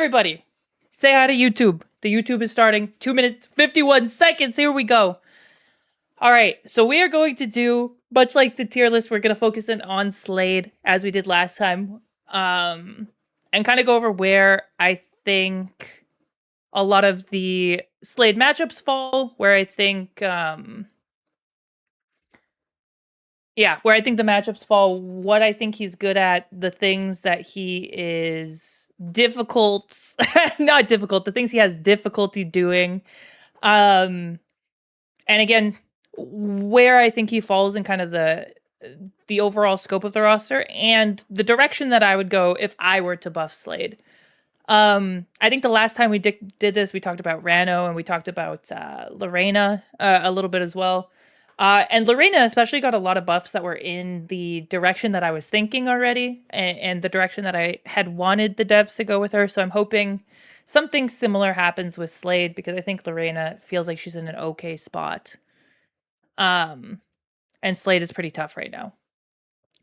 Everybody, say hi to YouTube. The YouTube is starting. 2 minutes, 51 seconds. Here we go. All right, so we are going to do, much like the tier list, we're going to focus in on Slade, as we did last time, and kind of go over where I think a lot of the Slade matchups fall, where I think, where I think the matchups fall, what I think he's good at, the things that he is difficult, not difficult, the things he has difficulty doing. And again, where I think he falls in kind of the overall scope of the roster and the direction that I would go if I were to buff Slade. I think the last time we did this, we talked about Ranno and we talked about Reina a little bit as well. And Reina especially got a lot of buffs that were in the direction that I was thinking already and the direction that I had wanted the devs to go with her. So I'm hoping something similar happens with Slade because I think Reina feels like she's in an okay spot. And Slade is pretty tough right now.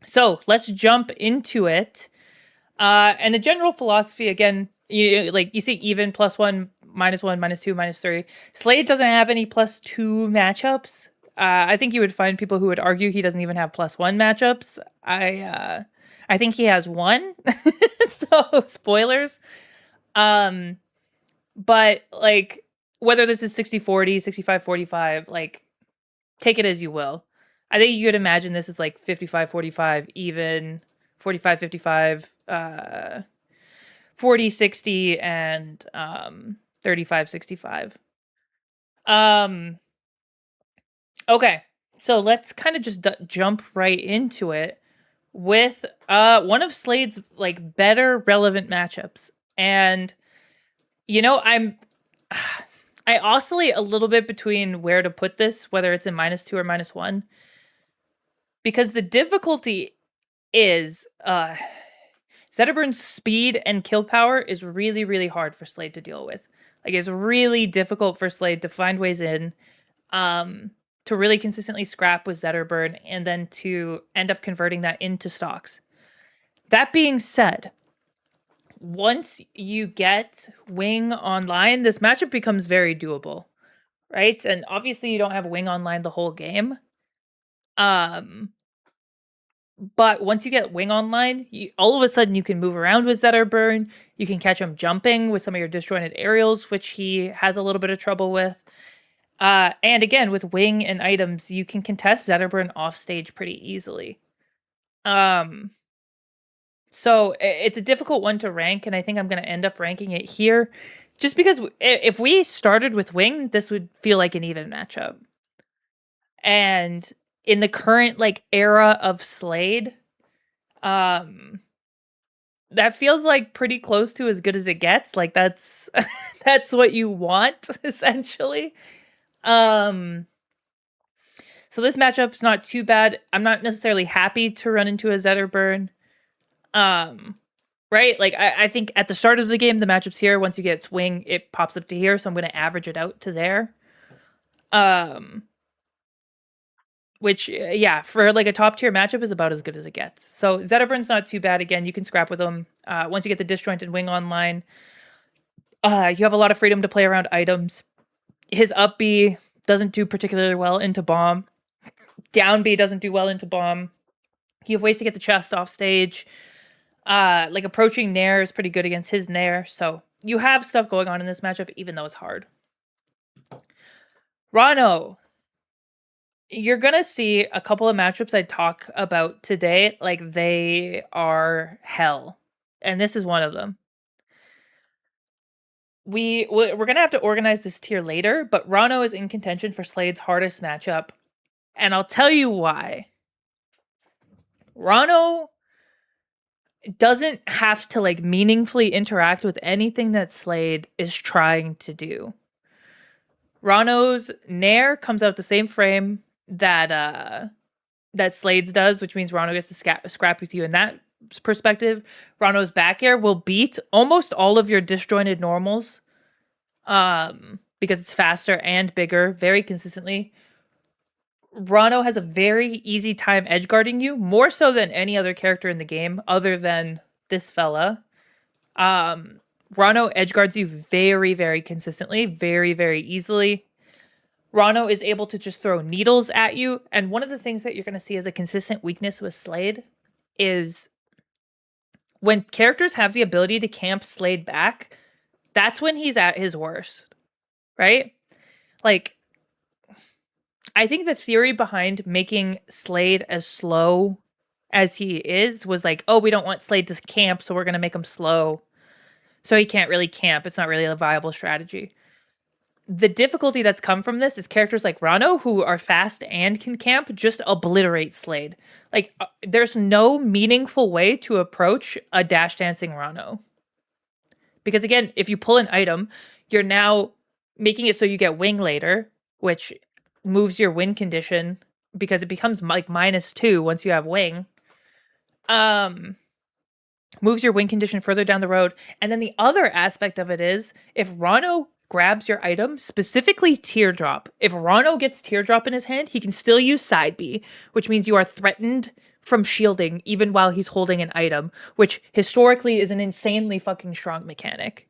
So let's jump into it. And the general philosophy, again, you see even +1, -1, -2, -3. Slade doesn't have any +2 matchups. I think you would find people who would argue he doesn't even have +1 matchups. I think he has one. So spoilers. But like whether this is 60-40, 65-45, like take it as you will. I think you could imagine this is like 55-45, even 45-55, 40-60, and 35-65. Okay, so let's kind of just jump right into it with one of Slade's like better relevant matchups. And I oscillate a little bit between where to put this, whether it's in -2 or -1, because the difficulty is Zetterburn's speed and kill power is really, really hard for Slade to deal with. Like, it's really difficult for Slade to find ways in, to really consistently scrap with Zetterburn, and then to end up converting that into stocks. That being said, once you get Wing online, this matchup becomes very doable, right? And obviously you don't have Wing online the whole game. But once you get Wing online, all of a sudden you can move around with Zetterburn. You can catch him jumping with some of your disjointed aerials, which he has a little bit of trouble with. And again, with Wing and items, you can contest Zetterburn off stage pretty easily. So it's a difficult one to rank, and I think I'm going to end up ranking it here. Just because if we started with Wing, this would feel like an even matchup. And in the current like era of Slade, that feels like pretty close to as good as it gets. Like that's that's what you want, essentially. So this matchup's not too bad. I'm not necessarily happy to run into a Zetterburn. Right? Like I think at the start of the game, the matchup's here. Once you get Swing, it pops up to here. So I'm going to average it out to there. Which, for like a top tier matchup is about as good as it gets. So Zetterburn's not too bad. Again, you can scrap with him. Once you get the disjointed Wing online, you have a lot of freedom to play around items. His up B doesn't do particularly well into bomb. Down B doesn't do well into bomb. You have ways to get the chest off stage. Like approaching Nair is pretty good against his Nair. So you have stuff going on in this matchup, even though it's hard. Ranno. You're going to see a couple of matchups I talk about today, like they are hell. And this is one of them. We're going to have to organize this tier later, but Ranno is in contention for Slade's hardest matchup. And I'll tell you why. Ranno doesn't have to like meaningfully interact with anything that Slade is trying to do. Ranno's Nair comes out the same frame that Slade's does, which means Ranno gets to scrap with you in that perspective. Ranno's back air will beat almost all of your disjointed normals, because it's faster and bigger very consistently. Ranno has a very easy time edge guarding you, more so than any other character in the game, other than this fella. Ranno edgeguards you very, very consistently, very, very easily. Ranno is able to just throw needles at you. And one of the things that you're going to see as a consistent weakness with Slade is when characters have the ability to camp Slade back, that's when he's at his worst, right? Like, I think the theory behind making Slade as slow as he is was like, oh, we don't want Slade to camp, so we're going to make him slow. So he can't really camp. It's not really a viable strategy. The difficulty that's come from this is characters like Ranno, who are fast and can camp, just obliterate Slade. Like, there's no meaningful way to approach a dash dancing Ranno. Because again, if you pull an item, you're now making it so you get wing later, which moves your win condition because it becomes like -2 once you have wing. Moves your win condition further down the road. And then the other aspect of it is if Ranno grabs your item, specifically Teardrop. If Ranno gets Teardrop in his hand, he can still use Side B, which means you are threatened from shielding even while he's holding an item, which historically is an insanely fucking strong mechanic.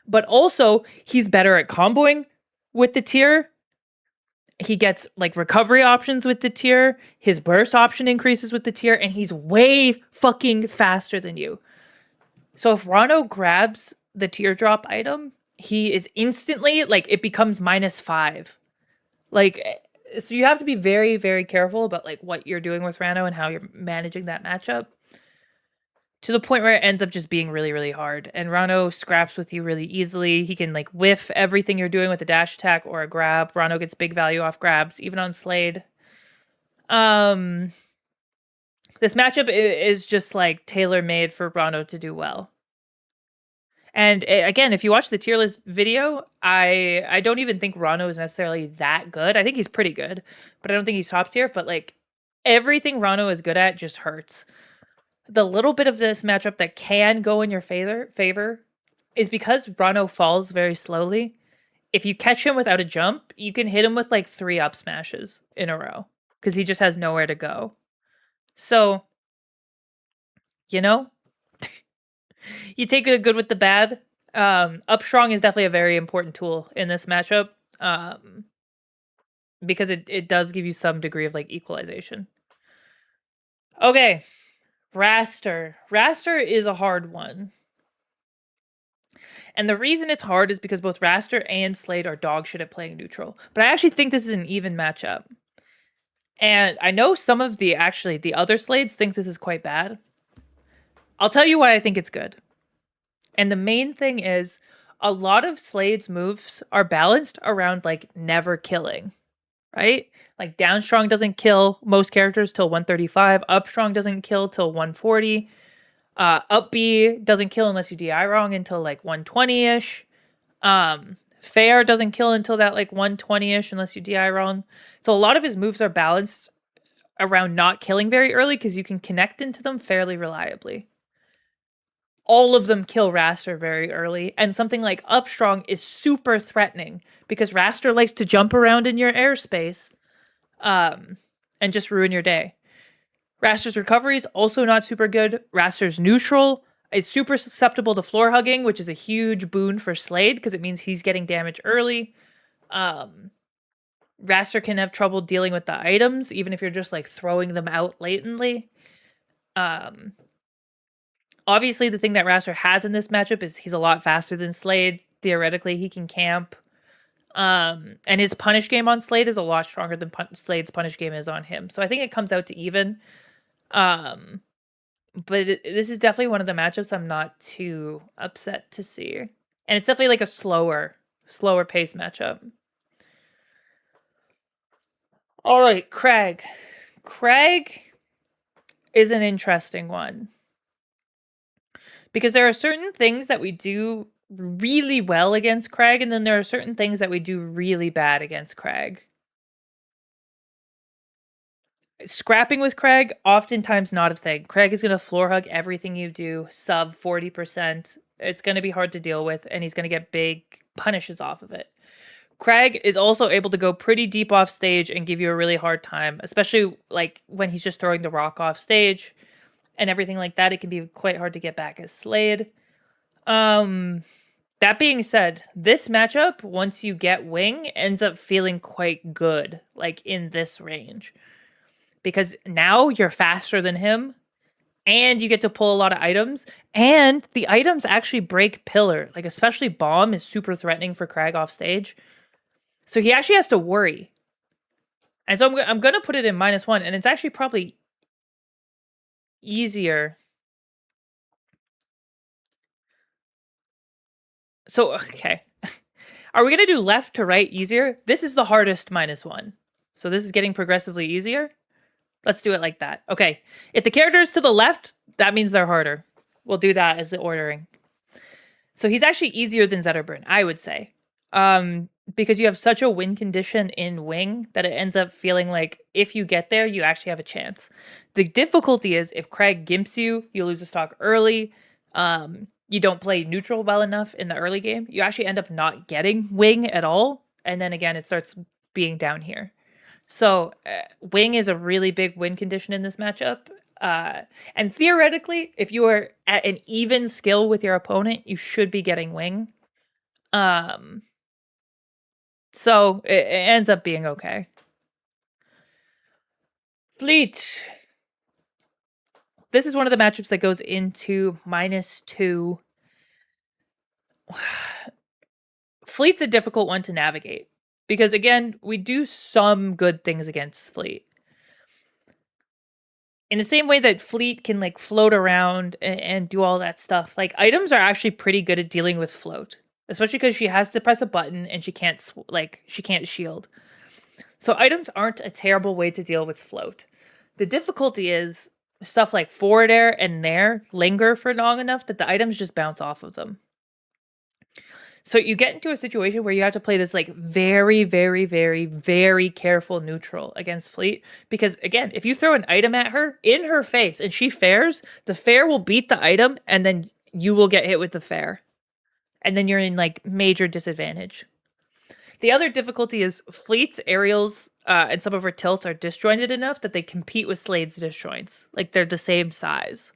But also, he's better at comboing with the tier. He gets like recovery options with the tier. His burst option increases with the tier, and he's way fucking faster than you. So if Ranno grabs the Teardrop item, he is instantly, like, it becomes -5. Like, so you have to be very, very careful about, like, what you're doing with Ranno and how you're managing that matchup. To the point where it ends up just being really, really hard. And Ranno scraps with you really easily. He can, like, whiff everything you're doing with a dash attack or a grab. Ranno gets big value off grabs, even on Slade. This matchup is just, like, tailor-made for Ranno to do well. And again, if you watch the tier list video, I don't even think Ranno is necessarily that good. I think he's pretty good, but I don't think he's top tier. But like everything Ranno is good at just hurts. The little bit of this matchup that can go in your favor is because Ranno falls very slowly. If you catch him without a jump, you can hit him with like 3 up smashes in a row because he just has nowhere to go. So, you know, you take the good with the bad. Up strong is definitely a very important tool in this matchup because it does give you some degree of like equalization. Okay, Wrastor. Wrastor is a hard one. And the reason it's hard is because both Wrastor and Slade are dog shit at playing neutral. But I actually think this is an even matchup. And I know some of the other Slades think this is quite bad. I'll tell you why I think it's good. And the main thing is a lot of Slade's moves are balanced around like never killing, right? Like down strong doesn't kill most characters till 135. Up strong doesn't kill till 140. Up B doesn't kill unless you DI wrong until like 120-ish. Fair doesn't kill until that like 120-ish unless you DI wrong. So a lot of his moves are balanced around not killing very early because you can connect into them fairly reliably. All of them kill Wrastor very early, and something like Up Strong is super threatening because Wrastor likes to jump around in your airspace and just ruin your day. Wrastor's recovery is also not super good. Wrastor's neutral is super susceptible to floor hugging, which is a huge boon for Slade because it means he's getting damage early. Wrastor can have trouble dealing with the items, even if you're just like throwing them out latently. Obviously, the thing that Wrastor has in this matchup is he's a lot faster than Slade. Theoretically, he can camp. And his punish game on Slade is a lot stronger than Slade's punish game is on him. So I think it comes out to even. But this is definitely one of the matchups I'm not too upset to see. And it's definitely like a slower pace matchup. All right, Kragg. Kragg is an interesting one. Because there are certain things that we do really well against Kragg, and then there are certain things that we do really bad against Kragg. Scrapping with Kragg, oftentimes not a thing. Kragg is going to floor hug everything you do, sub 40%. It's going to be hard to deal with, and he's going to get big punishes off of it. Kragg is also able to go pretty deep off stage and give you a really hard time, especially like when he's just throwing the rock off stage and everything like that. It can be quite hard to get back as Slade. That being said, this matchup, once you get wing, ends up feeling quite good, like in this range. Because now you're faster than him, and you get to pull a lot of items, and the items actually break pillar. Like, especially bomb is super threatening for Kragg off stage. So he actually has to worry. And so I'm going to put it in -1, and it's actually probably easier. So, okay. Are we going to do left to right easier? This is the hardest -1. So this is getting progressively easier. Let's do it like that. Okay. If the character is to the left, that means they're harder. We'll do that as the ordering. So he's actually easier than Zetterburn, I would say. Because you have such a win condition in wing that it ends up feeling like if you get there, you actually have a chance. The difficulty is if Kragg gimps you, you lose a stock early. You don't play neutral well enough in the early game. You actually end up not getting wing at all. And then again, it starts being down here. So wing is a really big win condition in this matchup. And theoretically, if you are at an even skill with your opponent, you should be getting wing. So it ends up being okay. Fleet. This is one of the matchups that goes into -2. Fleet's a difficult one to navigate. Because again, we do some good things against Fleet. In the same way that Fleet can like float around and do all that stuff, like items are actually pretty good at dealing with float, especially because she has to press a button and she can't shield. So items aren't a terrible way to deal with float. The difficulty is stuff like forward air and nair linger for long enough that the items just bounce off of them. So you get into a situation where you have to play this like very, very, very, very careful neutral against Fleet. Because again, if you throw an item at her in her face and she fares, the fair will beat the item and then you will get hit with the fair. And then you're in like major disadvantage. The other difficulty is Fleet's aerials and some of her tilts are disjointed enough that they compete with Slade's disjoints. Like they're the same size.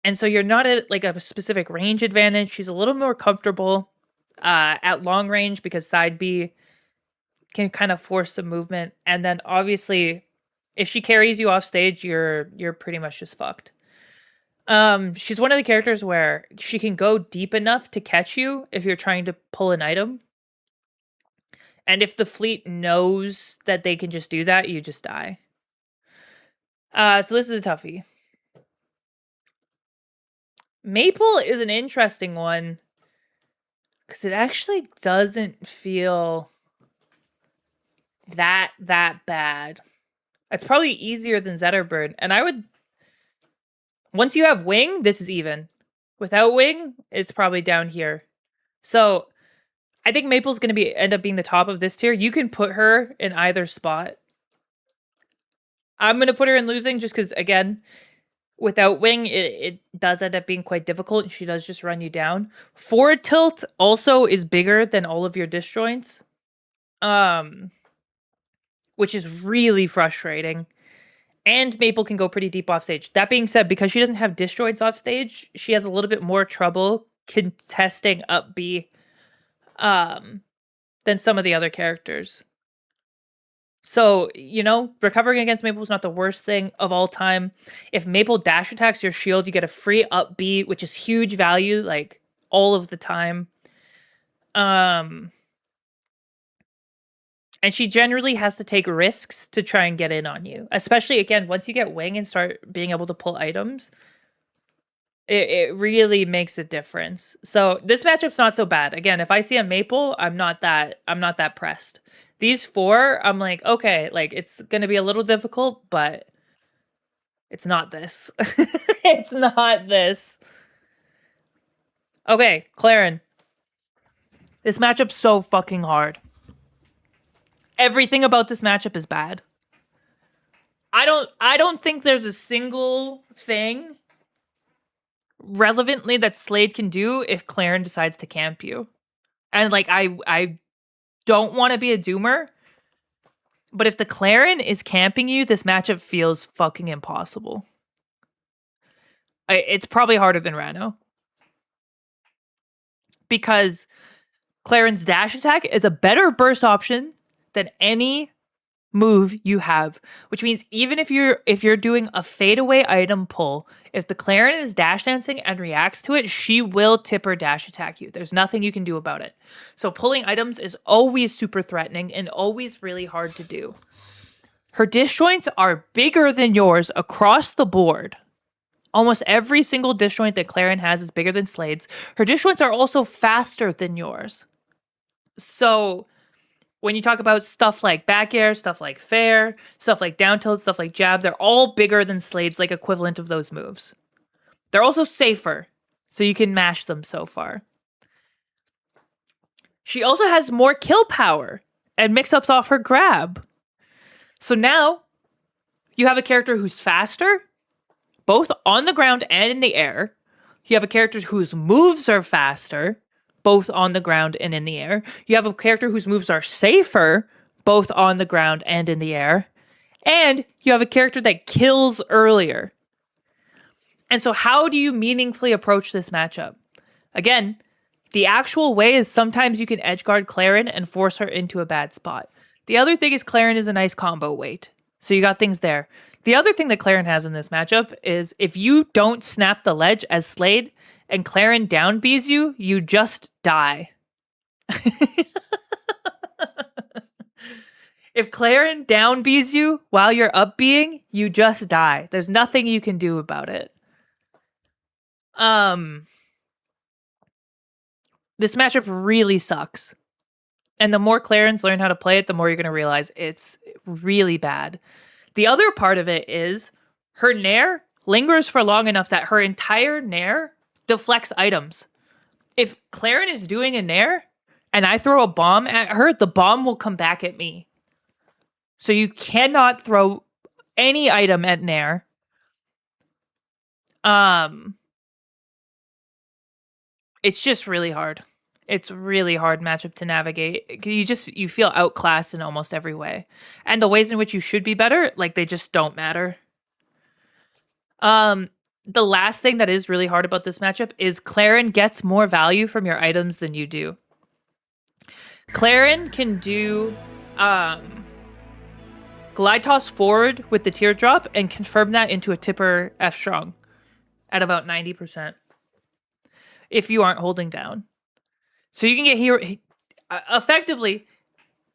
And so you're not at like a specific range advantage. She's a little more comfortable at long range because side B can kind of force some movement. And then obviously, if she carries you off stage, you're pretty much just fucked. She's one of the characters where she can go deep enough to catch you if you're trying to pull an item. And if the Fleet knows that they can just do that, you just die. So this is a toughie. Maypul is an interesting one because it actually doesn't feel that bad. It's probably easier than Zetterburn. And I would... Once you have wing, this is even. Without wing, it's probably down here. So I think Maypul's going to end up being the top of this tier. You can put her in either spot. I'm going to put her in losing just because, again, without wing, it does end up being quite difficult, and she does just run you down. Forward tilt also is bigger than all of your disjoints, which is really frustrating. And Maypul can go pretty deep off stage. That being said, because she doesn't have disjoints off stage, she has a little bit more trouble contesting up B than some of the other characters. So, you know, recovering against Maypul is not the worst thing of all time. If Maypul dash attacks your shield, you get a free up B, which is huge value, like, all of the time. And she generally has to take risks to try and get in on you. Especially, again, once you get wing and start being able to pull items, it really makes a difference. So this matchup's not so bad. Again, if I see a Maypul, I'm not that pressed. These four, I'm like, okay, like it's gonna be a little difficult, but it's not this. It's not this. Okay, Clairen. This matchup's so fucking hard. Everything about this matchup is bad. I don't think there's a single thing relevantly that Slade can do if Clairen decides to camp you. And like I don't want to be a doomer, but if the Clairen is camping you, this matchup feels fucking impossible. It's probably harder than Ranno. because Clairen's dash attack is a better burst option than any move you have, which means even if you're doing a fadeaway item pull, if the Clairen is dash dancing and reacts to it, she will tip her dash attack you. There's nothing you can do about it. So pulling items is always super threatening and always really hard to do. Her disjoints are bigger than yours across the board. Almost every single disjoint that Clairen has is bigger than Slade's. Her disjoints are also faster than yours. So when you talk about stuff like back air, stuff like fair, stuff like down tilt, stuff like jab, they're all bigger than Slade's, like equivalent of those moves. They're also safer, so you can mash them so far. She also has more kill power and mix-ups off her grab. So now you have a character who's faster, both on the ground and in the air. You have a character whose moves are faster, both on the ground and in the air. You have a character whose moves are safer, both on the ground and in the air. And you have a character that kills earlier. And so how do you meaningfully approach this matchup? Again, the actual way is sometimes you can edgeguard Clairen and force her into a bad spot. The other thing is Clairen is a nice combo weight. So you got things there. The other thing that Clairen has in this matchup is if you don't snap the ledge as Slade and Clairen down Bs you, you just die. If Clairen down Bs you while you're up Bing, you just die. There's nothing you can do about it. This matchup really sucks. And the more Clairens learn how to play it, the more you're going to realize it's really bad. The other part of it is her Nair lingers for long enough that her entire Nair deflects items. If Clairen is doing a Nair and I throw a bomb at her, the bomb will come back at me. So you cannot throw any item at Nair. It's just really hard. It's really hard matchup to navigate. You feel outclassed in almost every way. And the ways in which you should be better, like they just don't matter. The last thing that is really hard about this matchup is Clairen gets more value from your items than you do. Clairen can do glide toss forward with the teardrop and confirm that into a tipper F strong at about 90% if you aren't holding down. So you can get here effectively.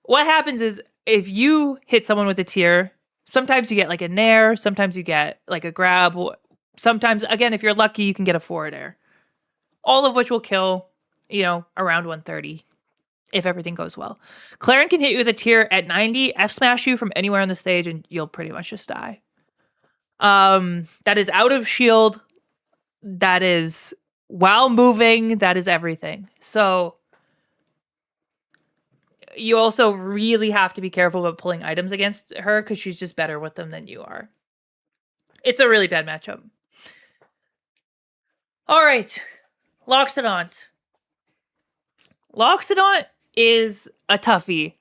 What happens is if you hit someone with a tier, sometimes you get like a nair, sometimes you get like a grab. Sometimes, again, if you're lucky, you can get a forward air. All of which will kill, around 130 if everything goes well. Clairen can hit you with a tier at 90, F smash you from anywhere on the stage, and you'll pretty much just die. That is out of shield. That is while moving. That is everything. So you also really have to be careful about pulling items against her because she's just better with them than you are. It's a really bad matchup. All right. Loxodont. Loxodont is a toughie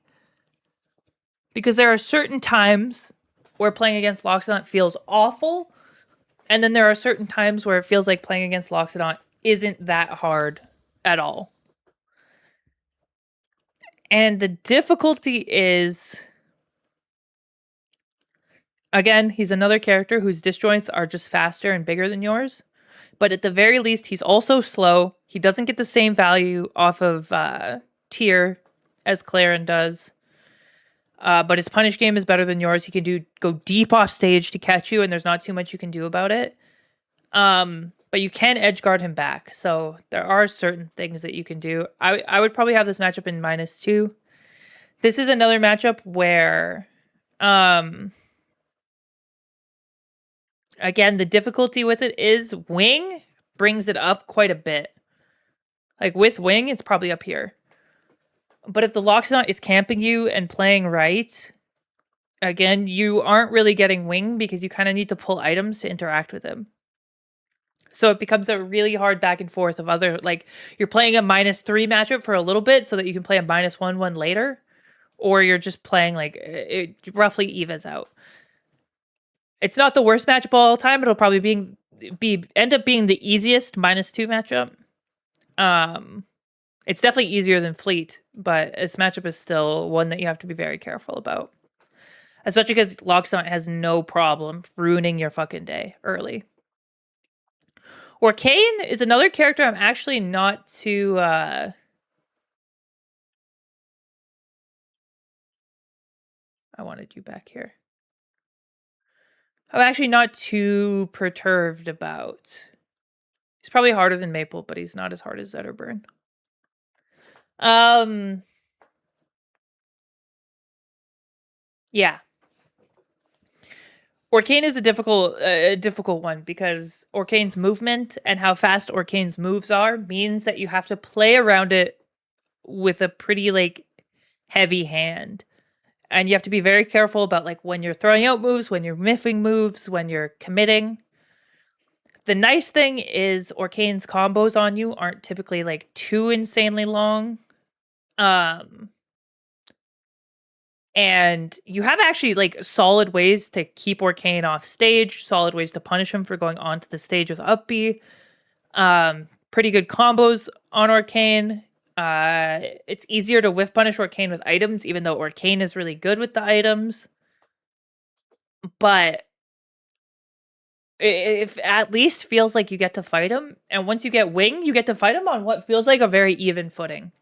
because there are certain times where playing against Loxodont feels awful, and then there are certain times where it feels like playing against Loxodont isn't that hard at all. And the difficulty is, again, he's another character whose disjoints are just faster and bigger than yours. But at the very least, he's also slow. He doesn't get the same value off of tier as Clairen does. But his punish game is better than yours. He can go deep off stage to catch you, and there's not too much you can do about it. But you can edge guard him back. So there are certain things that you can do. I would probably have this matchup in -2. This is another matchup where, again, the difficulty with it is wing brings it up quite a bit. Like with wing, it's probably up here. But if the Loxodont is camping you and playing right, again, you aren't really getting wing because you kind of need to pull items to interact with him. So it becomes a really hard back and forth of you're playing a -3 matchup for a little bit so that you can play a -1 later, or you're just playing it roughly evens out. It's not the worst matchup all the time. It'll probably end up being the easiest -2 matchup. It's definitely easier than Fleet, but this matchup is still one that you have to be very careful about. Especially because Loxodont has no problem ruining your fucking day early. Orcane is another character I'm actually not too... I wanted you back here. I'm actually not too perturbed about. He's probably harder than Maypul, but he's not as hard as Zetterburn. Yeah. Orcane is a difficult one because Orcane's movement and how fast Orcane's moves are means that you have to play around it with a pretty like heavy hand. And you have to be very careful about like when you're throwing out moves, when you're miffing moves, when you're committing. The nice thing is Orcane's combos on you aren't typically like too insanely long. And you have actually like solid ways to keep Orcane off stage, solid ways to punish him for going onto the stage with up B. Pretty good combos on Orcane. It's easier to whiff punish Orcane with items, even though Orcane is really good with the items. But it at least feels like you get to fight him. And once you get Wing, you get to fight him on what feels like a very even footing.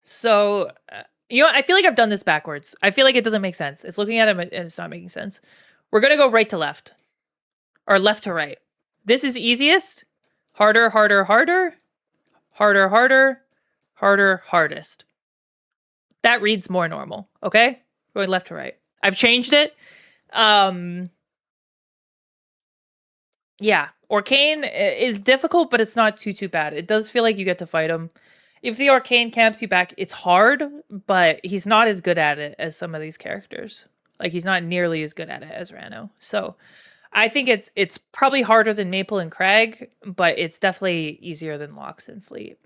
So, you know, I feel like I've done this backwards. I feel like it doesn't make sense. It's looking at him and it's not making sense. We're going to go right to left. Or left to right. This is easiest. Harder, harder, harder. Harder, harder. Harder, hardest. That reads more normal, okay? Going left to right. I've changed it. Yeah. Orcane is difficult, but it's not too bad. It does feel like you get to fight him. If the Orcane camps you back, it's hard, but he's not as good at it as some of these characters. Like, he's not nearly as good at it as Ranno. So, I think it's probably harder than Maypul and Kragg, but it's definitely easier than Lox and Fleet.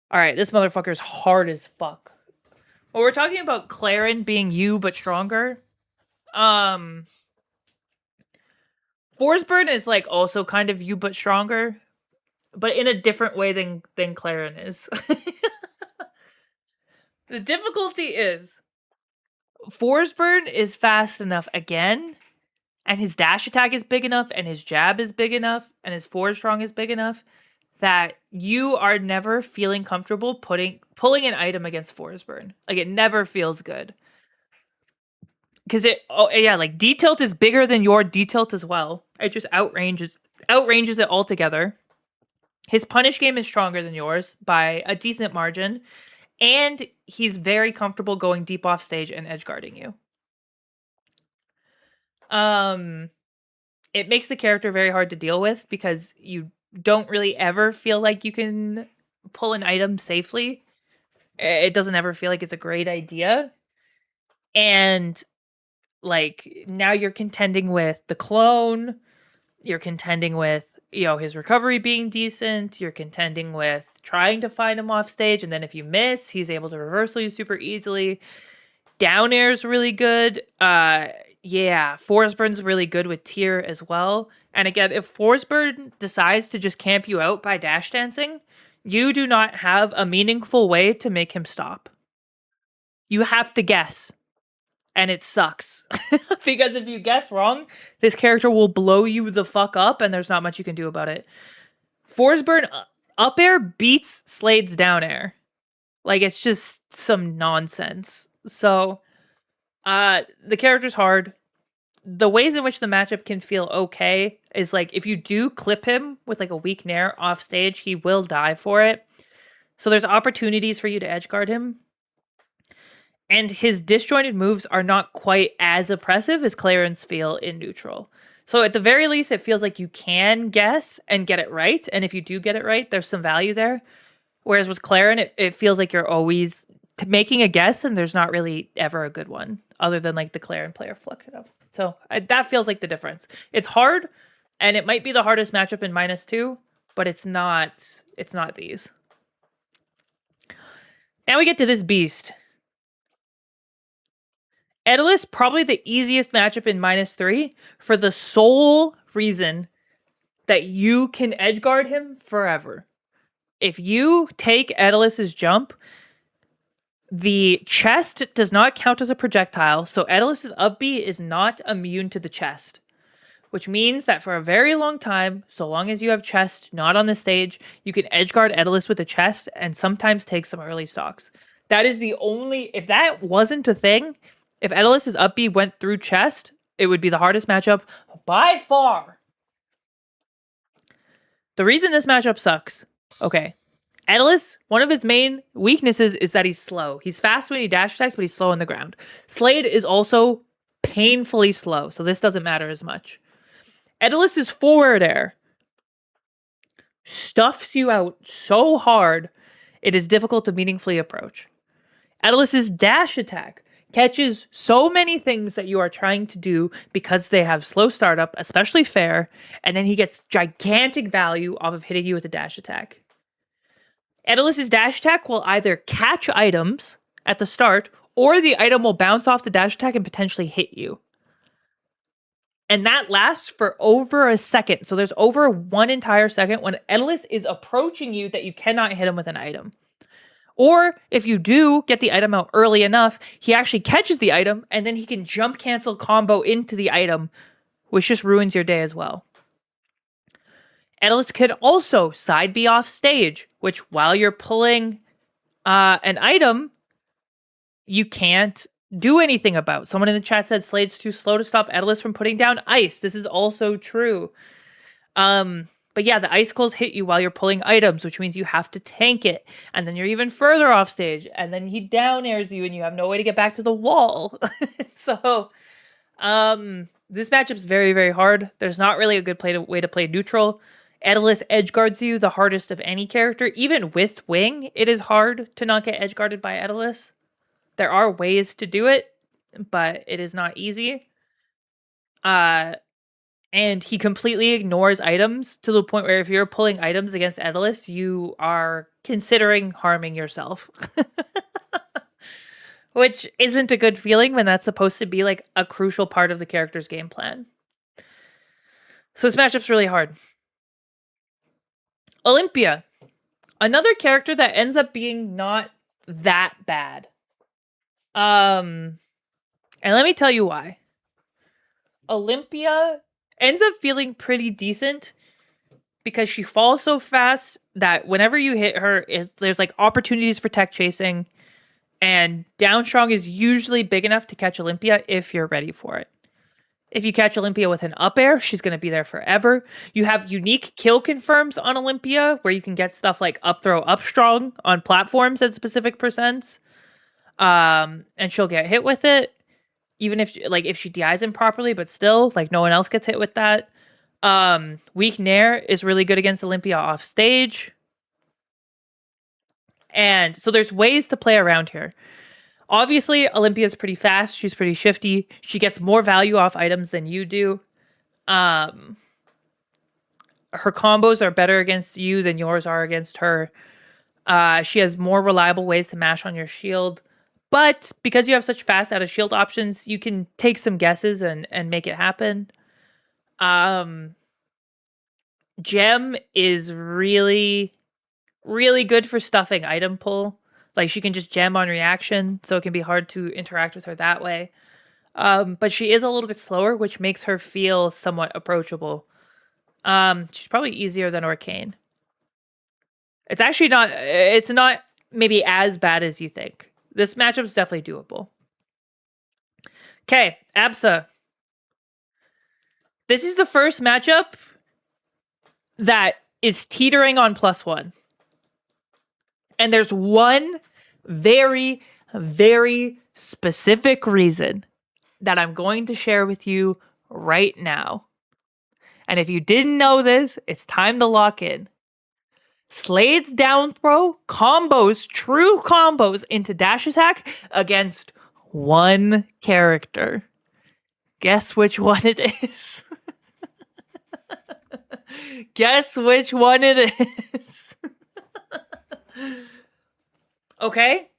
All right, this motherfucker's hard as fuck. Well, we're talking about Clairen being you but stronger. Forsburn is like also kind of you but stronger, but in a different way than Clairen is. The difficulty is Forsburn is fast enough again, and his dash attack is big enough, and his jab is big enough, and his forward strong is big enough that you are never feeling comfortable pulling an item against Forsburn. Like, it never feels good. Because like D-tilt is bigger than your D-tilt as well. It just outranges it altogether. His punish game is stronger than yours by a decent margin, and he's very comfortable going deep off stage and edge guarding you. It makes the character very hard to deal with because you don't really ever feel like you can pull an item safely. It doesn't ever feel like it's a great idea. And like now you're contending with the clone, you're contending with, you know, his recovery being decent, you're contending with trying to find him off stage, and then if you miss, he's able to reversal you super easily. Down air's really good. Yeah, Forsburn's really good with tier as well. And again, if Forsburn decides to just camp you out by dash dancing, you do not have a meaningful way to make him stop. You have to guess. And it sucks. Because if you guess wrong, this character will blow you the fuck up and there's not much you can do about it. Forsburn up air beats Slade's down air. Like, it's just some nonsense. So, the character's hard. The ways in which the matchup can feel okay is like if you do clip him with like a weak nair off stage, he will die for it. So there's opportunities for you to edge guard him. And his disjointed moves are not quite as oppressive as Clairen's feel in neutral. So at the very least, it feels like you can guess and get it right. And if you do get it right, there's some value there. Whereas with Clairen, it feels like you're always making a guess and there's not really ever a good one other than like the Clairen player fluck it up. So that feels like the difference. It's hard, and it might be the hardest matchup in -2, but it's not these. Now we get to this beast. Etalus, probably the easiest matchup in -3 for the sole reason that you can edgeguard him forever. If you take Etalus' jump, the chest does not count as a projectile, so Etalus' up B is not immune to the chest. Which means that for a very long time, so long as you have chest not on the stage, you can edgeguard Etalus with the chest and sometimes take some early stocks. That is the only... If that wasn't a thing, if Etalus' up B went through chest, it would be the hardest matchup by far. The reason this matchup sucks... Okay. Etalus, one of his main weaknesses is that he's slow. He's fast when he dash attacks, but he's slow on the ground. Slade is also painfully slow, so this doesn't matter as much. Etalus' forward air stuffs you out so hard, it is difficult to meaningfully approach. Etalus' dash attack catches so many things that you are trying to do because they have slow startup, especially fair, and then he gets gigantic value off of hitting you with a dash attack. Etalus' dash attack will either catch items at the start, or the item will bounce off the dash attack and potentially hit you. And that lasts for over a second. So there's over 1 entire second when Etalus is approaching you that you cannot hit him with an item. Or if you do get the item out early enough, he actually catches the item and then he can jump cancel combo into the item, which just ruins your day as well. Etalus could also side B off stage, which while you're pulling an item, you can't do anything about. Someone in the chat said Slade's too slow to stop Etalus from putting down ice. This is also true. But yeah, the icicles hit you while you're pulling items, which means you have to tank it. And then you're even further off stage. And then he down airs you and you have no way to get back to the wall. So this matchup's very, very hard. There's not really a good way to play neutral. Etalus edgeguards you the hardest of any character. Even with Wing, it is hard to not get edgeguarded by Etalus. There are ways to do it, but it is not easy. And he completely ignores items to the point where if you're pulling items against Etalus, you are considering harming yourself. Which isn't a good feeling when that's supposed to be like a crucial part of the character's game plan. So this matchup's really hard. Olympia. Another character that ends up being not that bad. And let me tell you why. Olympia ends up feeling pretty decent because she falls so fast that whenever you hit her, there's like opportunities for tech chasing, and down strong is usually big enough to catch Olympia if you're ready for it. If you catch Olympia with an up air, she's going to be there forever. You have unique kill confirms on Olympia where you can get stuff like up throw, up strong on platforms at specific percents. And she'll get hit with it, even if she DIs improperly, but still, like, no one else gets hit with that. Weak Nair is really good against Olympia off stage. And so there's ways to play around here. Obviously, Olympia's pretty fast. She's pretty shifty. She gets more value off items than you do. Her combos are better against you than yours are against her. She has more reliable ways to mash on your shield. But because you have such fast out of shield options, you can take some guesses and make it happen. Gem is really, really good for stuffing item pull. Like, she can just gem on reaction, so it can be hard to interact with her that way. But she is a little bit slower, which makes her feel somewhat approachable. She's probably easier than Orcane. It's actually not... It's not maybe as bad as you think. This matchup is definitely doable. Okay, Absa. This is the first matchup that is teetering on +1. And there's one very, very specific reason that I'm going to share with you right now. And if you didn't know this, it's time to lock in. Slade's down throw combos, true combos, into dash attack against one character. Guess which one it is? Guess which one it is? Okay.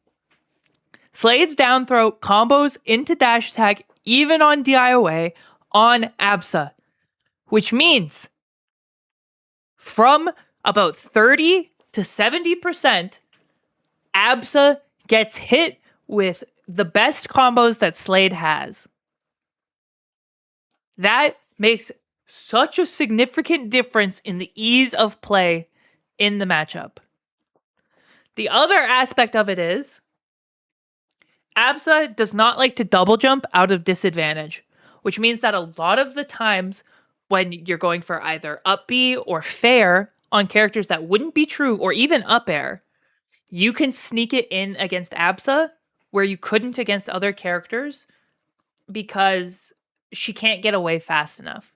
Slade's down throw combos into dash attack even on DIOA on Absa. Which means from about 30 to 70%, Absa gets hit with the best combos that Slade has. That makes such a significant difference in the ease of play in the matchup. The other aspect of it is Absa does not like to double jump out of disadvantage, which means that a lot of the times when you're going for either up B or fair on characters that wouldn't be true or even up air, you can sneak it in against Absa where you couldn't against other characters because she can't get away fast enough.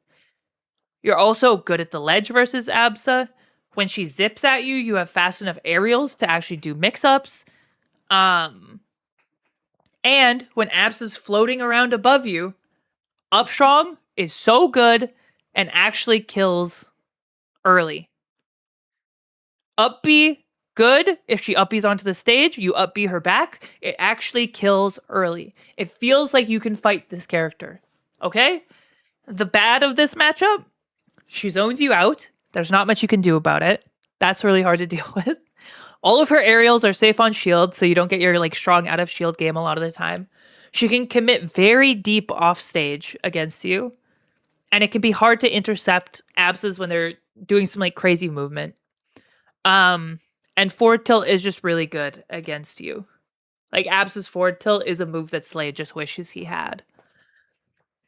You're also good at the ledge versus Absa. When she zips at you, you have fast enough aerials to actually do mix-ups. And when Absa's floating around above you, up strong is so good and actually kills early. Up B, good. If she up B's onto the stage, you up B her back. It actually kills early. It feels like you can fight this character. Okay? The bad of this matchup, she zones you out. There's not much you can do about it. That's really hard to deal with. All of her aerials are safe on shield, so you don't get your like strong out of shield game a lot of the time. She can commit very deep off stage against you. And it can be hard to intercept Absas when they're doing some like crazy movement. And forward tilt is just really good against you. Like Absa's forward tilt is a move that Slade just wishes he had.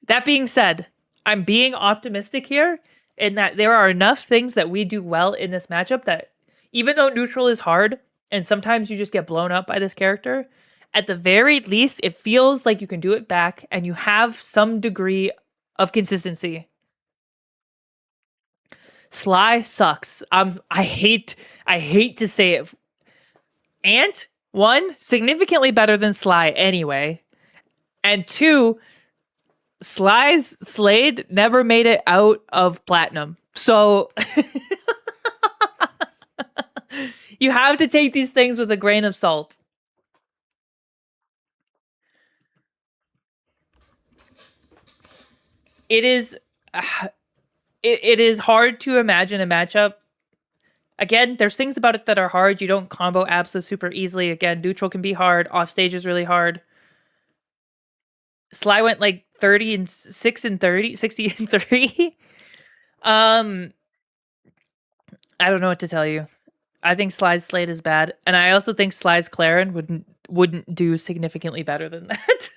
That being said, I'm being optimistic here in that there are enough things that we do well in this matchup that even though neutral is hard and sometimes you just get blown up by this character, at the very least, it feels like you can do it back and you have some degree of consistency. Sly sucks. I hate to say it. Ant, one, significantly better than Sly anyway. And two, Slade never made it out of platinum. So you have to take these things with a grain of salt. It is it is hard to imagine a matchup. Again, there's things about it that are hard. You don't combo Absa super easily. Again, neutral can be hard. Off stage is really hard. Sly went like 30 and 6 and 30, 60 and 30. I don't know what to tell you. I think Sly's Slade is bad, and I also think Sly's Clairen wouldn't do significantly better than that.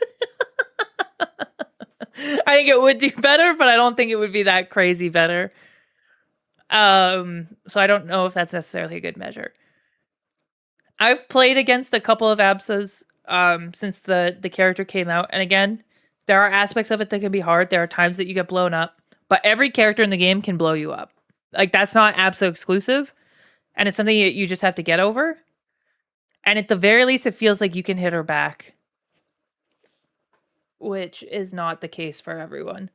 I think it would do better, but I don't think it would be that crazy better. So I don't know if that's necessarily a good measure. I've played against a couple of Absas since the character came out, and again, there are aspects of it that can be hard. There are times that you get blown up, but every character in the game can blow you up. Like that's not Absa exclusive, and it's something you just have to get over. And at the very least, it feels like you can hit her back, which is not the case for everyone.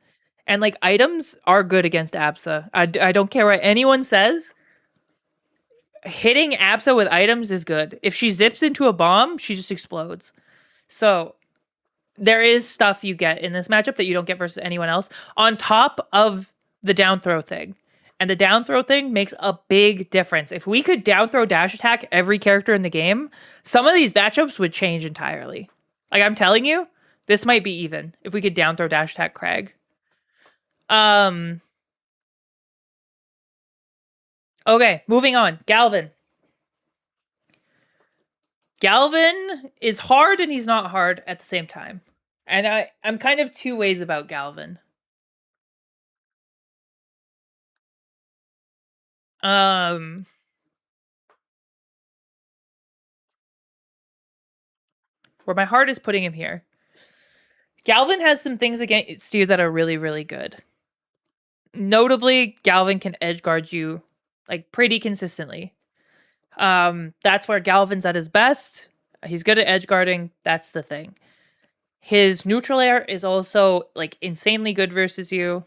And like items are good against Absa. I don't care what anyone says. Hitting Absa with items is good. If she zips into a bomb, she just explodes. So there is stuff you get in this matchup that you don't get versus anyone else on top of the down throw thing. And the down throw thing makes a big difference. If we could down throw dash attack every character in the game, some of these matchups would change entirely. Like I'm telling you, this might be even if we could down throw dash attack Kragg. Okay, moving on. Galvin. Galvin is hard and he's not hard at the same time. And I'm kind of two ways about Galvin. Where my heart is putting him here. Galvin has some things against you that are really, really good. Notably, Galvin can edge guard you like pretty consistently. That's where Galvin's at his best. He's good at edge guarding. That's the thing. His neutral air is also like insanely good versus you.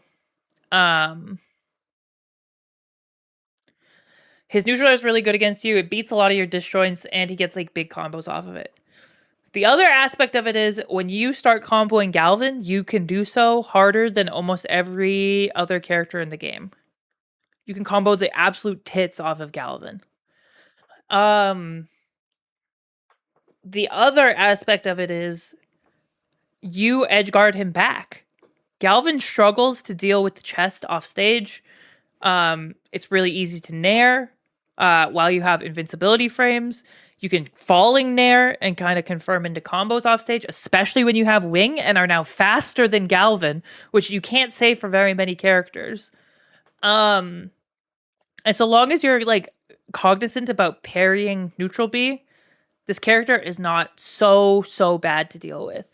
His neutral air is really good against you. It beats a lot of your disjoints, and he gets like big combos off of it. The other aspect of it is when you start comboing Galvin, you can do so harder than almost every other character in the game. You can combo the absolute tits off of Galvin. The other aspect of it is you edgeguard him back. Galvin struggles to deal with the chest off stage. It's really easy to nair while you have invincibility frames. You can falling nair and kind of confirm into combos off stage, especially when you have wing and are now faster than Galvin, which you can't say for very many characters. And so long as you're like cognizant about parrying neutral B, this character is not so bad to deal with.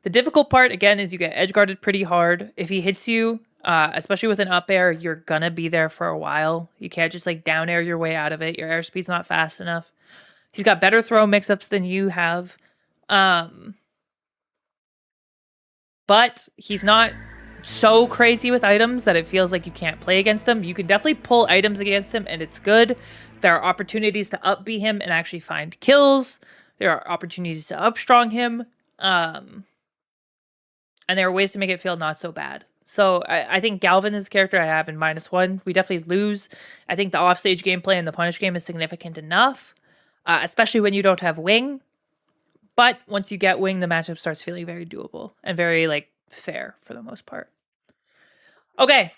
The difficult part, again, is you get edge guarded pretty hard. If he hits you, especially with an up air, you're gonna be there for a while. You can't just like down air your way out of it. Your airspeed's not fast enough. He's got better throw mix-ups than you have. But he's not so crazy with items that it feels like you can't play against them. You can definitely pull items against him, and it's good. There are opportunities to up B him and actually find kills. There are opportunities to up strong him. And there are ways to make it feel not so bad. So I think Galvin is the character I have in -1. We definitely lose. I think the offstage gameplay in the punish game is significant enough, especially when you don't have wing. But once you get wing, the matchup starts feeling very doable and very like fair for the most part. Okay.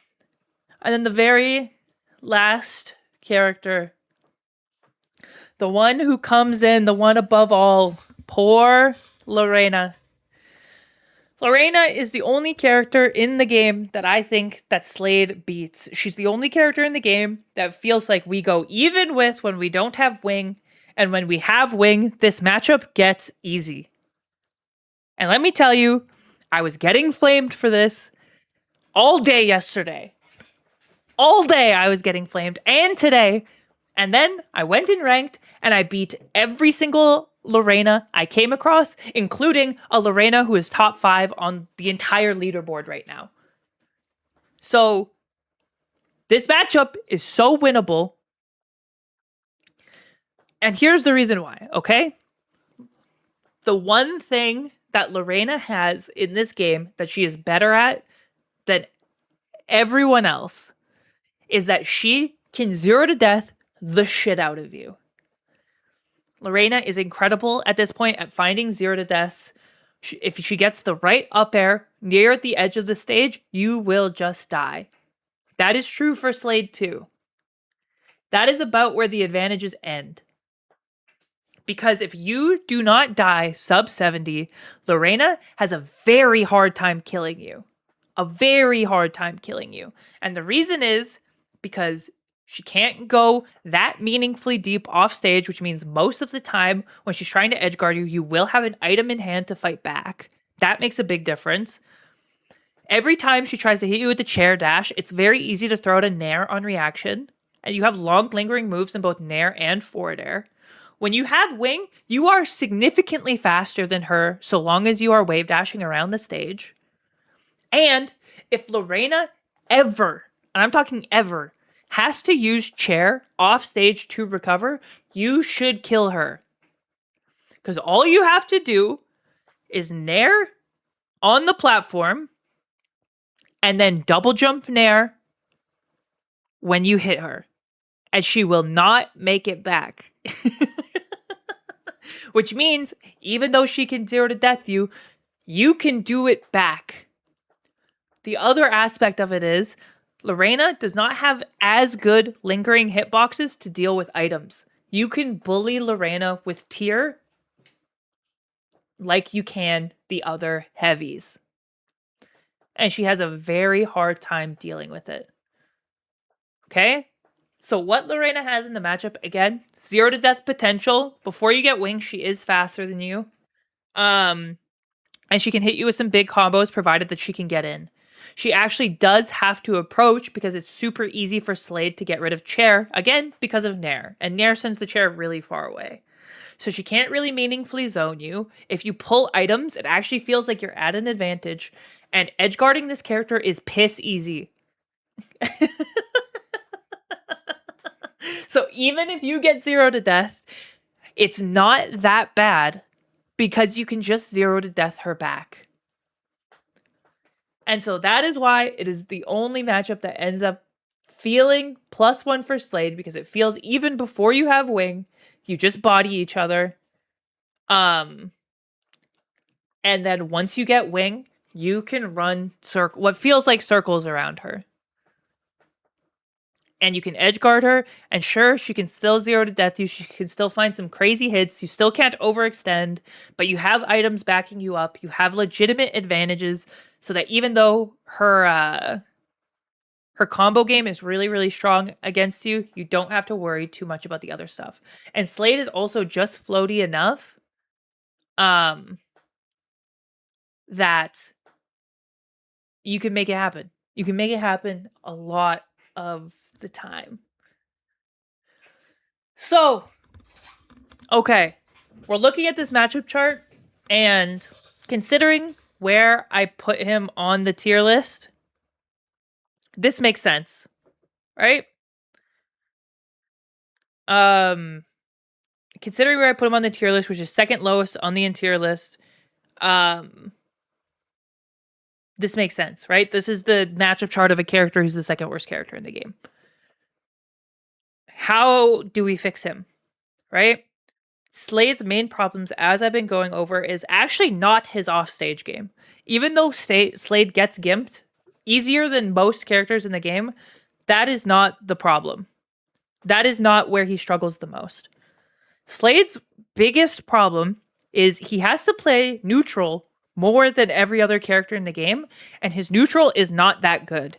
And then the very last character, the one who comes in, the one above all, poor Reina. Reina is the only character in the game that I think that Slade beats. She's the only character in the game that feels like we go even with when we don't have wing, and when we have wing, this matchup gets easy. And let me tell you, I was getting flamed for this all day yesterday. All day I was getting flamed, and today. And then I went in ranked, and I beat every single Reina I came across, including a Reina who is top 5 on the entire leaderboard right now. So this matchup is so winnable. And here's the reason why, okay? The one thing that Reina has in this game that she is better at than everyone else is that she can 0 to death the shit out of you. Reina is incredible at this point at finding 0 to deaths. If she gets the right up air near the edge of the stage, you will just die. That is true for Slade too. That is about where the advantages end. Because if you do not die sub 70, Reina has a very hard time killing you. A very hard time killing you. And the reason is because she can't go that meaningfully deep off stage, which means most of the time when she's trying to edgeguard you, you will have an item in hand to fight back. That makes a big difference. Every time she tries to hit you with the chair dash, it's very easy to throw out a nair on reaction. And you have long lingering moves in both nair and forward air. When you have wing, you are significantly faster than her so long as you are wave dashing around the stage. And if Reina ever, and I'm talking ever, has to use chair off stage to recover, you should kill her. Because all you have to do is nair on the platform and then double jump nair when you hit her. And she will not make it back. Which means, even though she can 0 to death you, you can do it back. The other aspect of it is, Reina does not have as good lingering hitboxes to deal with items. You can bully Reina with tier like you can the other heavies. And she has a very hard time dealing with it. Okay? So what Reina has in the matchup, again, 0 to death potential. Before you get wings, she is faster than you. And she can hit you with some big combos provided that she can get in. She actually does have to approach because it's super easy for Slade to get rid of chair, again, because of nair. And nair sends the chair really far away. So she can't really meaningfully zone you. If you pull items, it actually feels like you're at an advantage. And edgeguarding this character is piss easy. So even if you get 0 to death, it's not that bad because you can just 0 to death her back. And so that is why it is the only matchup that ends up feeling +1 for Slade because it feels even before you have wing, you just body each other. And then once you get wing, you can run what feels like circles around her. And you can edge guard her, and sure, she can still 0 to death you. She can still find some crazy hits. You still can't overextend, but you have items backing you up. You have legitimate advantages, so that even though her combo game is really, really strong against you, you don't have to worry too much about the other stuff. And Slade is also just floaty enough that you can make it happen. You can make it happen a lot of the time. So, okay, we're looking at this matchup chart, and considering where I put him on the tier list, this makes sense, right? Considering where I put him on the tier list, which is second lowest on the tier list, this makes sense, right? This is the matchup chart of a character who's the second worst character in the game. How do we fix him, right? Slade's main problems, as I've been going over, is actually not his offstage game. Even though Slade gets gimped easier than most characters in the game, that is not the problem. That is not where he struggles the most. Slade's biggest problem is he has to play neutral more than every other character in the game, and his neutral is not that good.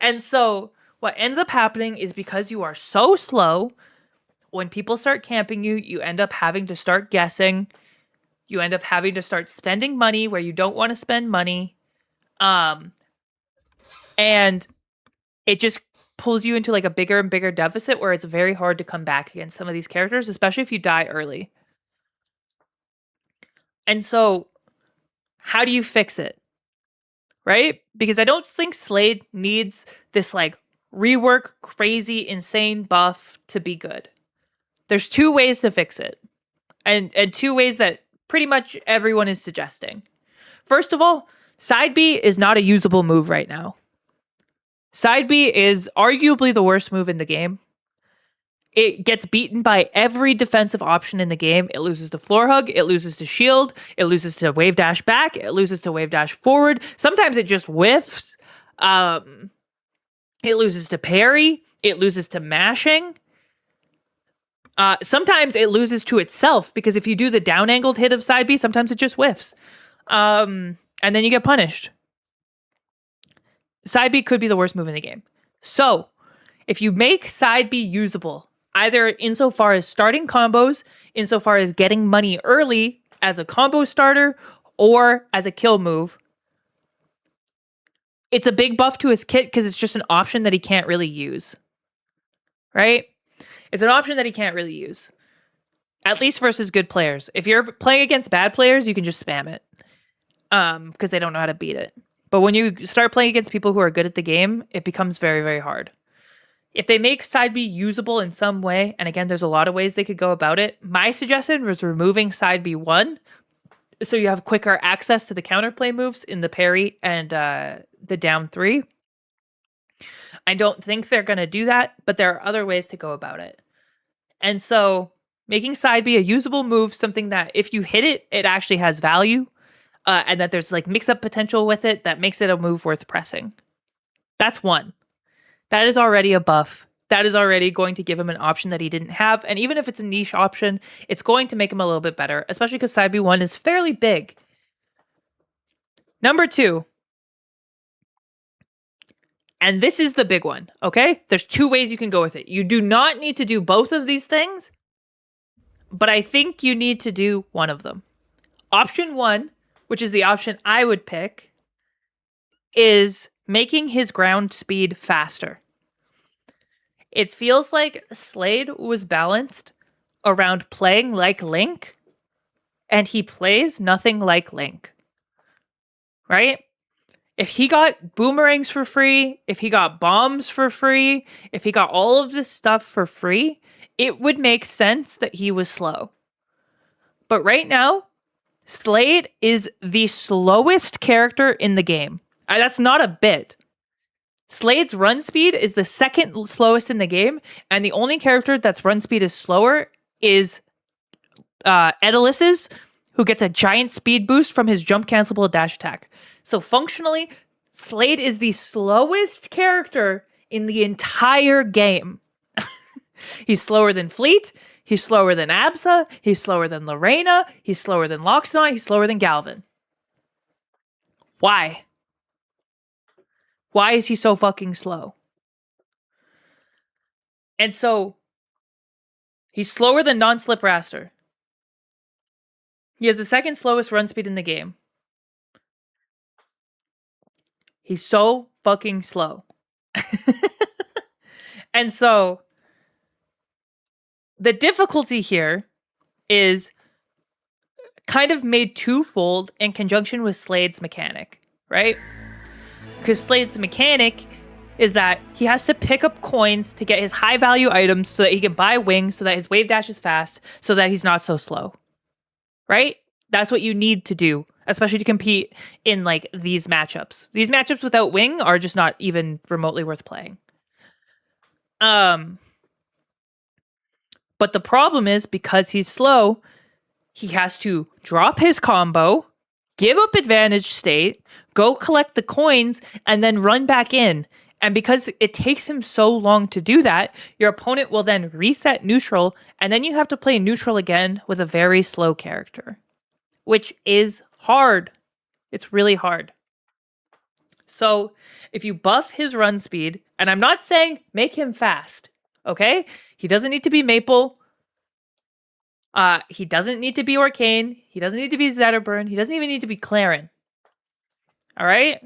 And so what ends up happening is because you are so slow, when people start camping you, you end up having to start guessing. You end up having to start spending money where you don't want to spend money. And it just pulls you into like a bigger and bigger deficit where it's very hard to come back against some of these characters, especially if you die early. And so how do you fix it? Right? Because I don't think Slade needs this like rework, crazy, insane buff to be good. There's 2 ways to fix it. And 2 ways that pretty much everyone is suggesting. First of all, side B is not a usable move right now. Side B is arguably the worst move in the game. It gets beaten by every defensive option in the game. It loses to floor hug. It loses to shield. It loses to wave dash back. It loses to wave dash forward. Sometimes it just whiffs. It loses to parry. It loses to mashing. Sometimes it loses to itself, because if you do the down angled hit of side B, sometimes it just whiffs. And then you get punished. Side B could be the worst move in the game. So if you make side B usable, either insofar as starting combos, insofar as getting money early as a combo starter, or as a kill move, it's a big buff to his kit because it's just an option that he can't really use. Right? It's an option that he can't really use. At least versus good players. If you're playing against bad players, you can just spam it. Because they don't know how to beat it. But when you start playing against people who are good at the game, it becomes very, very hard. If they make side B usable in some way, and again, there's a lot of ways they could go about it, my suggestion was removing side B1, so you have quicker access to the counterplay moves in the parry and the down 3. I don't think they're going to do that, but there are other ways to go about it. And so making side B a usable move, something that if you hit it, it actually has value, and that there's like mix-up potential with it that makes it a move worth pressing. That's one. That is already a buff. That is already going to give him an option that he didn't have. And even if it's a niche option, it's going to make him a little bit better, especially because side B1 is fairly big. Number 2. And this is the big one, okay? There's 2 ways you can go with it. You do not need to do both of these things, but I think you need to do one of them. Option 1, which is the option I would pick, is making his ground speed faster. It feels like Slade was balanced around playing like Link, and he plays nothing like Link. Right? If he got boomerangs for free, if he got bombs for free, if he got all of this stuff for free, it would make sense that he was slow. But right now, Slade is the slowest character in the game. That's not a bit. Slade's run speed is the second slowest in the game, and the only character that's run speed is slower is Etalus's, who gets a giant speed boost from his jump cancelable dash attack. So functionally, Slade is the slowest character in the entire game. He's slower than Fleet. He's slower than Absa. He's slower than Reina. He's slower than Loxodont. He's slower than Galvin. Why? Why is he so fucking slow? And so, he's slower than non-slip Wrastor. He has the second slowest run speed in the game. He's so fucking slow. And so, the difficulty here is kind of made twofold in conjunction with Slade's mechanic, right? Because Slade's mechanic is that he has to pick up coins to get his high value items so that he can buy wings, so that his wave dash is fast, so that he's not so slow. Right? That's what you need to do, especially to compete in like these matchups. These matchups without wing are just not even remotely worth playing. But the problem is, because he's slow, he has to drop his combo, give up advantage state, go collect the coins, and then run back in. And because it takes him so long to do that, your opponent will then reset neutral, and then you have to play neutral again with a very slow character, which is hard. It's really hard. So if you buff his run speed, and I'm not saying make him fast, okay? He doesn't need to be Maypul. He doesn't need to be Orcane. He doesn't need to be Zetterburn. He doesn't even need to be Clairen. All right?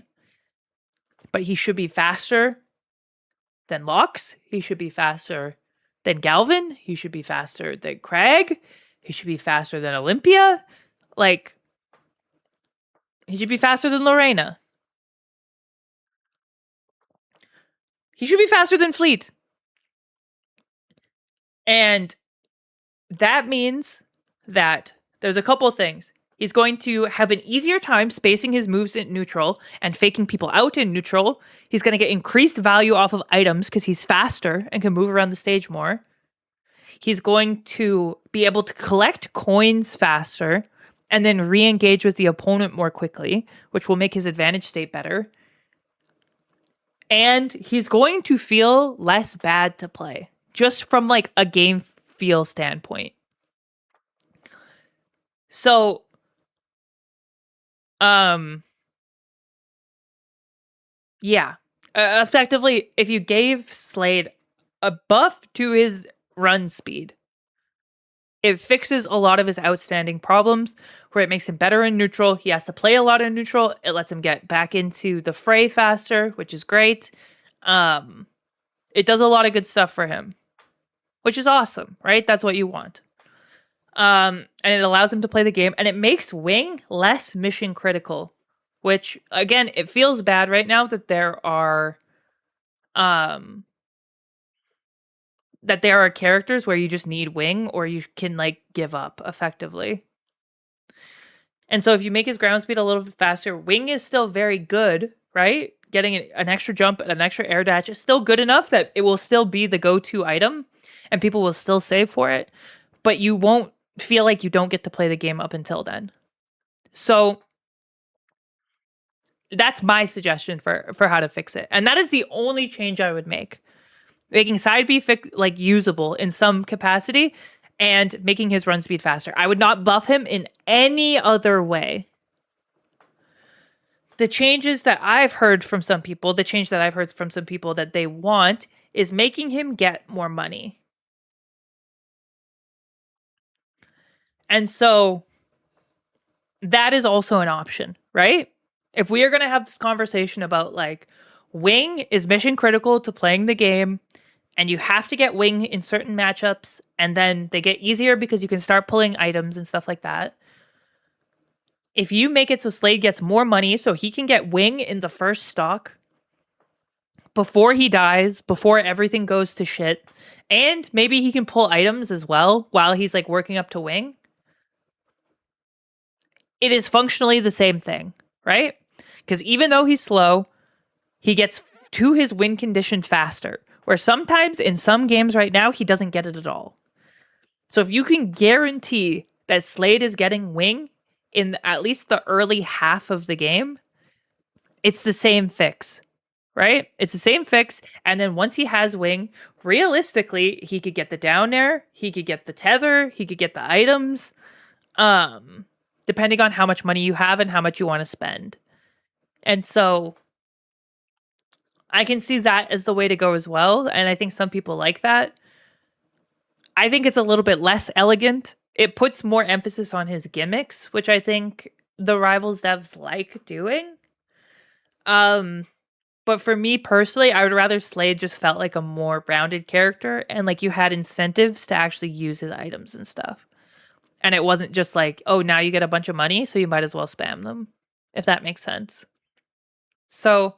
But he should be faster than Lox. He should be faster than Galvin. He should be faster than Kragg. He should be faster than Olympia. Like, he should be faster than Reina. He should be faster than Fleet. And that means that there's a couple of things. He's going to have an easier time spacing his moves in neutral and faking people out in neutral. He's going to get increased value off of items because he's faster and can move around the stage more. He's going to be able to collect coins faster and then re-engage with the opponent more quickly, which will make his advantage state better. And he's going to feel less bad to play, just from like a game feel standpoint. So, yeah. Effectively, if you gave Slade a buff to his run speed, it fixes a lot of his outstanding problems, where it makes him better in neutral. He has to play a lot in neutral. It lets him get back into the fray faster, which is great. It does a lot of good stuff for him, which is awesome, right? That's what you want. And it allows him to play the game, and it makes wing less mission critical, which again, it feels bad right now that there are characters where you just need wing, or you can like give up effectively. And so if you make his ground speed a little bit faster, wing is still very good, right? Getting an extra jump and an extra air dash is still good enough that it will still be the go-to item and people will still save for it, but you won't feel like you don't get to play the game up until then. So that's my suggestion for how to fix it. And that is the only change I would make. Making side B like usable in some capacity and making his run speed faster. I would not buff him in any other way. The changes that I've heard from some people, that they want is making him get more money. And so that is also an option, right? If we are going to have this conversation about like wing is mission critical to playing the game, and you have to get wing in certain matchups, and then they get easier because you can start pulling items and stuff like that. If you make it so Slade gets more money so he can get wing in the first stock before he dies, before everything goes to shit, and maybe he can pull items as well while he's like working up to wing, it is functionally the same thing, right? Because even though he's slow, he gets to his win condition faster. Where sometimes in some games right now, he doesn't get it at all. So if you can guarantee that Slade is getting wing in at least the early half of the game, it's the same fix, right? It's the same fix. And then once he has wing, realistically, he could get the down air, he could get the tether, he could get the items, depending on how much money you have and how much you want to spend. And so I can see that as the way to go as well. And I think some people like that. I think it's a little bit less elegant. It puts more emphasis on his gimmicks, which I think the Rivals devs like doing. But for me personally, I would rather Slade just felt like a more rounded character and like you had incentives to actually use his items and stuff. And it wasn't just like, oh, now you get a bunch of money, so you might as well spam them, if that makes sense. So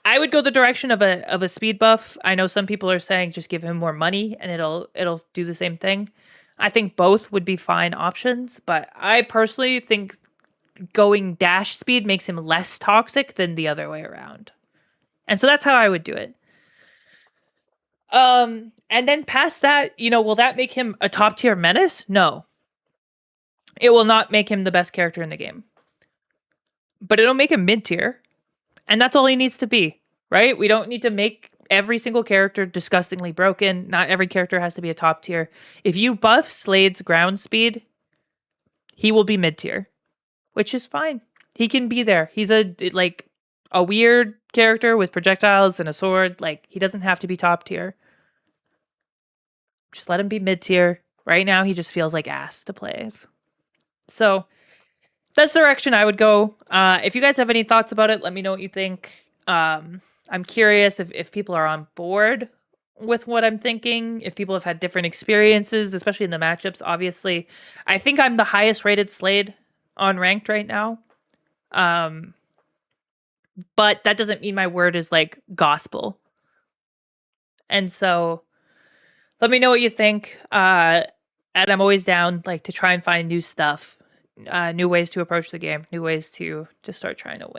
I would go the direction of a speed buff. I know some people are saying just give him more money and it'll do the same thing. I think both would be fine options, but I personally think going dash speed makes him less toxic than the other way around. And so that's how I would do it. And then past that, will that make him a top tier menace? No. It will not make him the best character in the game. But it'll make him mid tier. And that's all he needs to be, right? We don't need to make every single character disgustingly broken. Not every character has to be a top tier. If you buff Slade's ground speed, he will be mid tier, which is fine. He can be there. He's a weird character with projectiles and a sword. Like, he doesn't have to be top tier. Just let him be mid tier. Right now, he just feels like ass to play. So that's the direction I would go. If you guys have any thoughts about it, let me know what you think. I'm curious if people are on board with what I'm thinking, if people have had different experiences, especially in the matchups. Obviously, I think I'm the highest rated Slade on ranked right now. But that doesn't mean my word is like gospel. And so let me know what you think. And I'm always down to try and find new stuff, new ways to approach the game, new ways to just start trying to win.